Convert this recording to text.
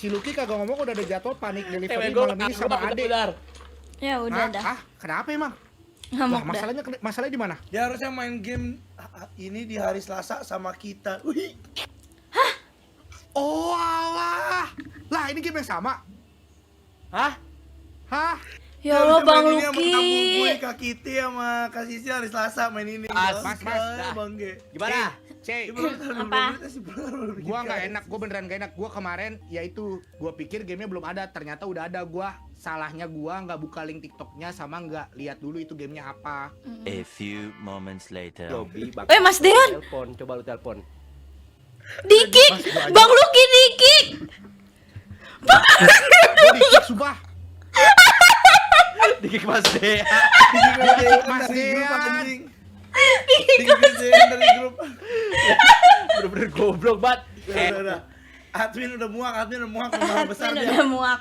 Si Lucky kagak ngomong udah ada jadwal panik delivery Gua malam ini sama Ade. Ya udah dah. Kenapa emang? Ngamuk Lah, masalahnya di mana? Dia harusnya main game ini di hari Selasa sama kita. Wih. Oh alah. Lah ini game yang sama. Hah? Hah? Ya Allah Bang Gue, Lucky. Kak Kiti sama Kak Sisi hari Selasa main ini. Mas, Bang Ge. Gimana? Cek. Apa? Gua nggak enak, gua beneran gak enak. Gua kemarin yaitu gua pikir gamenya belum ada, ternyata udah ada. Salahnya gua nggak buka link TikToknya sama nggak lihat dulu itu gamenya apa. A few moments later. Lobby, Bang. Mas Dean. Telepon, coba lu telepon. Dikik. Bang Lucky dikik. Gua dikit sumpah. Dikik Mas Dea. Mas Dean. Dari grup. Bener-bener goblok banget. Udah. Admin udah muak, memang besar Udah dia. muak.